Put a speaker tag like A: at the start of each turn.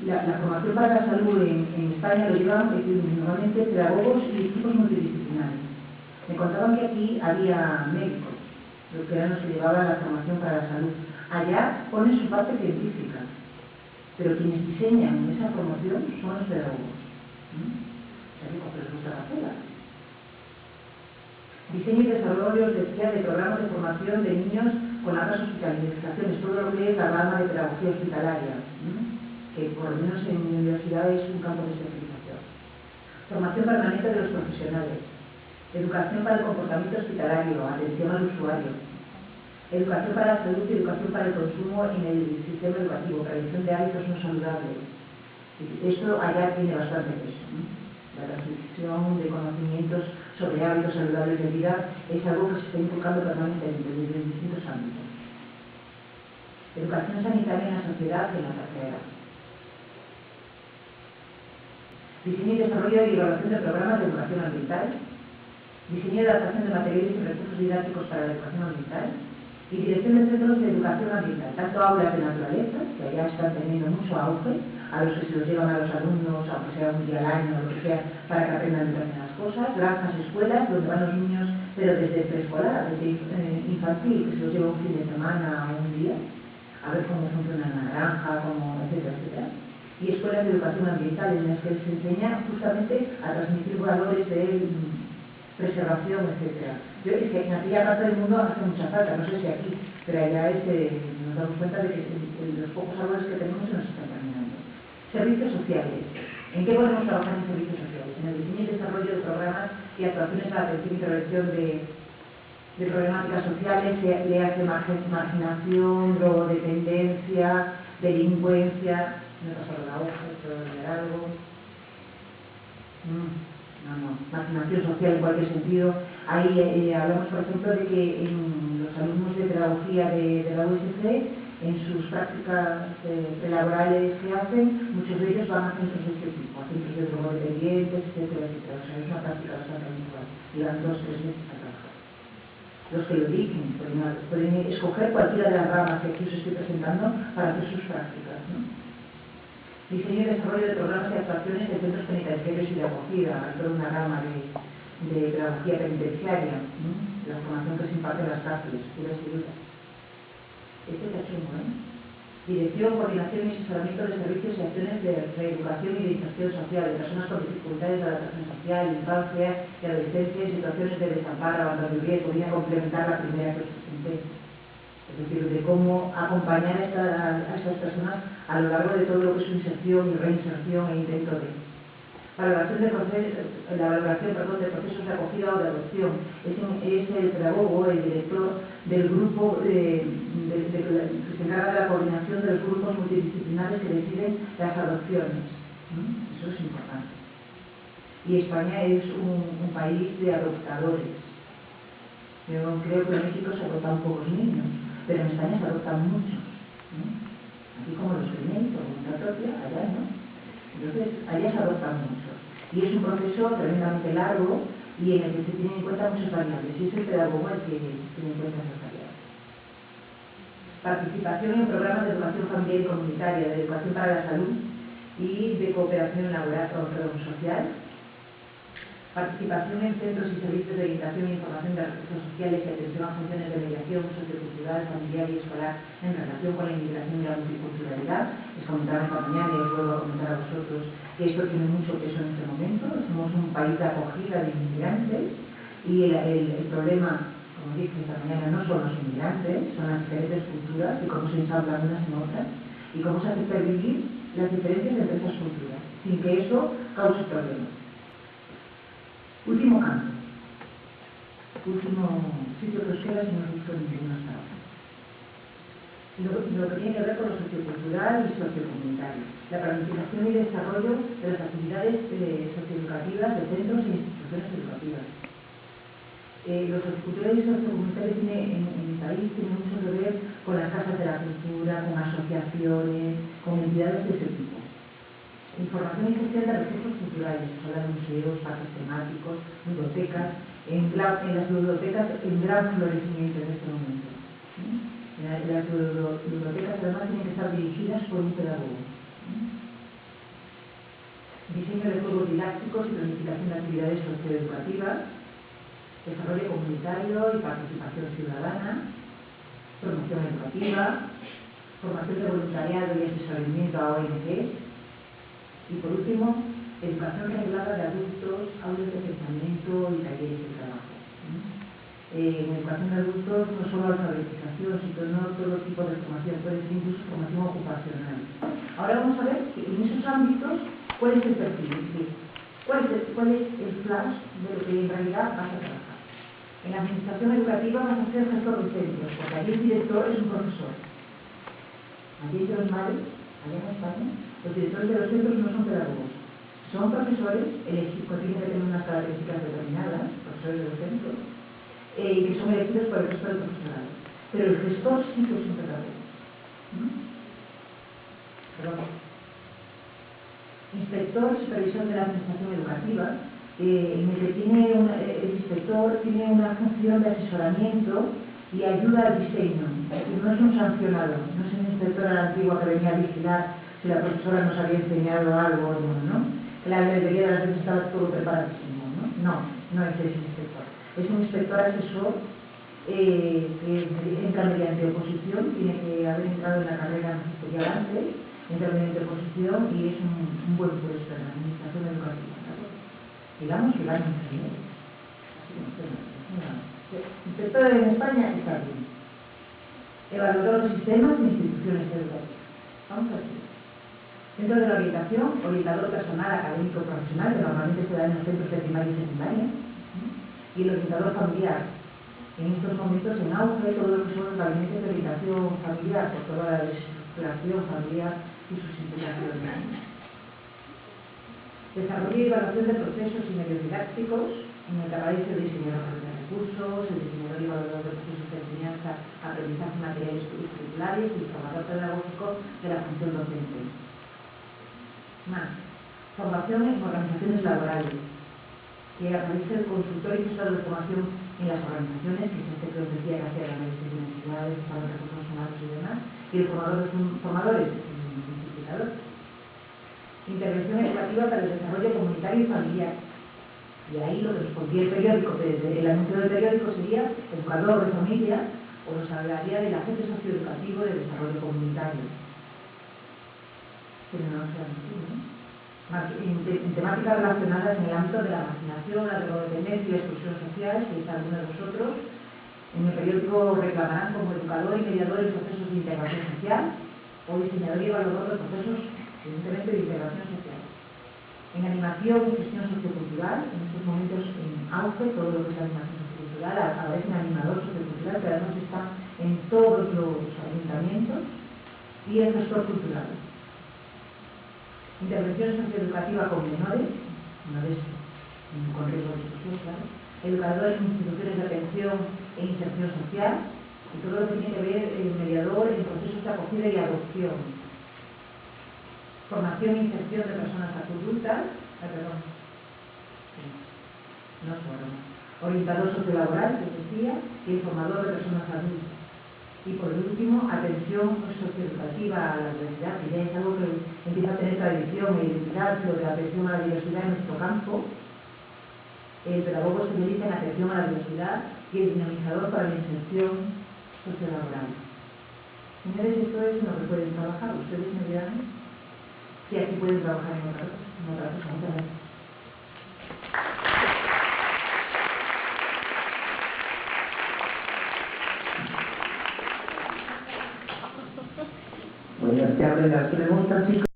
A: la formación para la salud en España lo llevan normalmente pedagogos y equipos multidisciplinares. Me contaban que aquí había médicos, los que eran los que llevaban la formación para la salud. Allá ponen su parte científica, pero quienes diseñan esa formación son los pedagogos. O sea, que les gusta la tela. Diseño y desarrollo, decía, de programas de formación de niños con altas hospitalizaciones, todo lo que es la rama de pedagogía hospitalaria, que por lo menos en mi universidad es un campo de especialización. Formación permanente de los profesionales. Educación para el comportamiento hospitalario, atención al usuario. Educación para la salud y educación para el consumo en el sistema educativo, prevención de hábitos no saludables. Esto allá tiene bastante peso, La transmisión de conocimientos sobre hábitos saludables de vida es algo que se está inculcando permanentemente desde distintos ámbitos. Educación sanitaria en la sociedad y en la tercera. Diseño y desarrollo y evaluación de programas de educación ambiental. Diseño y adaptación de materiales y recursos didácticos para la educación ambiental. Y dirección de centros de educación ambiental, tanto aulas de naturaleza, que allá están teniendo mucho auge, a los que se los llevan a los alumnos, aunque sea un día al año o lo que sea, para que aprendan determinadas cosas, granjas, escuelas, donde van los niños, pero desde preescolar, desde infantil, que se los lleva un fin de semana o un día, a ver cómo funciona la granja, etcétera, etcétera. Y escuelas de educación ambiental en las que se enseña justamente a transmitir valores de preservación, etcétera. Yo es que en aquella parte del mundo hace mucha falta, no sé si aquí, pero allá nos damos cuenta de que los pocos árboles que tenemos se nos están terminando. Servicios sociales. ¿En qué podemos trabajar en servicios sociales? En el diseño y desarrollo de programas y actuaciones para atención y prevención de problemáticas sociales, le hace marginación, drogodependencia, delincuencia. Me he pasado la hoja, puedo leer algo. Marginación social en cualquier sentido. Ahí hablamos, por ejemplo, de que en los alumnos de pedagogía de la USC, en sus prácticas laborales que hacen, muchos de ellos van a centros de este tipo, a centros de drogodependientes, etcétera, etcétera. O sea, es una práctica bastante habitual. Llevan 2 o 3 meses a trabajar. Los que lo eligen, pueden escoger cualquiera de las ramas que aquí os estoy presentando para hacer sus prácticas, Diseño y desarrollo de programas y actuaciones de centros penitenciarios y de acogida, hay toda una rama de pedagogía penitenciaria, la formación que se imparte en las cárceles, pura y dura. Este es el chungo, Dirección, coordinación y asesoramiento de servicios y acciones de reeducación y de inserción social de personas con dificultades de adaptación social, infancia y adolescencia y situaciones de desamparo, abandono y riesgo. Voy a complementar la primera que os presenté. Es decir, de cómo acompañar a estas personas a lo largo de todo lo que es su inserción y reinserción e intento de valoración de procesos de acogida o de adopción. Es el pedagogo, el director del grupo que se encarga de la coordinación de los grupos multidisciplinares que deciden las adopciones. Eso es importante. Y España es un país de adoptadores. Yo creo que en México se adoptan pocos niños, pero en España se adoptan muchos. Aquí como los primeros, por voluntad propia, allá no. Entonces, allá se adoptan muchos. Y es un proceso tremendamente largo y en el que se tienen en cuenta muchas variables. Y es el pedagogo el que tiene en cuenta esas variables. Participación en programas de educación familiar y comunitaria, de educación para la salud y de cooperación laboral o social. Participación en centros y servicios de orientación e información de recursos sociales y atención a funciones de mediación sociocultural, familiar y escolar en relación con la inmigración y la multiculturalidad. Les comentaba esta mañana y os vuelvo a comentar a vosotros que esto tiene mucho peso en este momento. Somos un país de acogida de inmigrantes y el problema, como dije esta mañana, no son los inmigrantes, son las diferentes culturas y cómo se ensamblan unas en otras y cómo se hace pervivir las diferencias entre esas culturas sin que eso cause problemas. Último campo. Último sitio que os queda si no os gustó ninguno hasta ahora. Lo que tiene que ver con lo sociocultural y sociocomunitario. La planificación y desarrollo de las actividades socioeducativas de centros e instituciones educativas. Lo sociocultural y sociocomunitario en mi país tiene mucho que ver con las casas de la cultura, con asociaciones, con entidades de ese tipo. Información y gestión de recursos culturales, habla de museos, parques temáticos, bibliotecas, en las bibliotecas en gran florecimiento en este momento. En las bibliotecas además tienen que estar dirigidas por un pedagogo. Diseño de juegos didácticos y planificación de actividades socioeducativas, desarrollo comunitario y participación ciudadana, promoción educativa, formación de voluntariado y asesoramiento a ONGs y, por último, educación reglada de adultos, aulas de pensamiento y talleres de trabajo. En educación de adultos no solo alfabetización, sino todo tipo de formación, puede ser incluso formación ocupacional. Ahora vamos a ver en esos ámbitos cuál es el perfil, es decir, cuál es el flash de lo que en realidad vas a trabajar. En la administración educativa vas a ser gestor de centros, porque allí el director es un profesor. Allí en los mares, allá en España, los directores de los centros no son pedagogos. Son profesores elegidos, que tienen que tener unas características determinadas, profesores de los centros, y que son elegidos por el resto del profesorado. Pero el gestor sí que es un pedagogo. Inspector, supervisor de la administración educativa, en el que el inspector tiene una función de asesoramiento y ayuda al diseño. Es decir, no es un sancionado, no es un inspector a la antigua que venía a vigilar si la profesora nos había enseñado algo o no, que la mayoría de las veces estaba todo preparadísimo, no es ese inspector. Es un inspector asesor que entra mediante oposición, tiene que haber entrado en la carrera magisterial antes, entra mediante oposición y es un buen puesto en la administración educativa. Digamos que gana mucho dinero. Inspector en España está bien. Evaluador de sistemas e instituciones educativas. Vamos a ver. Centro de la orientación, orientador personal, académico, profesional, que normalmente se da en los centros de primaria y secundaria. Y el orientador familiar. En estos momentos en auge todo lo que son los gabinetes de orientación familiar, por toda la desestructuración familiar y sus implicaciones. Desarrollo y evaluación de procesos y medios didácticos, en el que aparece el diseñador de recursos, el diseñador y evaluador de procesos de enseñanza, aprendizaje, materiales curriculares y el formador pedagógico de la función docente. Más. Formación en organizaciones laborales, que aparece el consultor y gestor de formación en las organizaciones, que es este que os decía que hacía la análisis de necesidades para los recursos humanos y demás, y el formador de formadores, el multiplicador. Intervención educativa para el desarrollo comunitario y familiar. Y ahí lo que respondía el periódico, el anuncio del periódico sería educador de familia, o nos hablaría del agente socioeducativo de desarrollo comunitario. Pero no se en temáticas relacionadas en el ámbito de la marginación, la drogodependencia y la exclusión social, si es alguno de vosotros, en el periódico reclamarán como educador y mediador en procesos de integración social o diseñador y evaluador de procesos, evidentemente, de integración social. En animación y gestión sociocultural, en estos momentos en auge, todo lo que es la animación sociocultural, a la vez un animador sociocultural, que además está en todos los ayuntamientos, y el gestor cultural. Intervención socioeducativa con menores con riesgo de exclusión, claro. Educador en instituciones de atención e inserción social, y todo lo que tiene que ver el mediador en procesos de acogida y adopción. Formación e inserción de personas adultas, orientador sociolaboral, que decía, y el formador de personas adultas. Y por último, atención socioeducativa a la diversidad, que ya es algo que empieza a tener tradición e identidad, lo de la atención a la diversidad en nuestro campo. El pedagogo especialista en atención a la diversidad y el dinamizador para la inserción sociolaboral. Señores, esto es en lo que pueden trabajar. Ustedes me dirán si aquí pueden trabajar en otra cosa. Muchas gracias. Bueno, te abren las preguntas, chicos.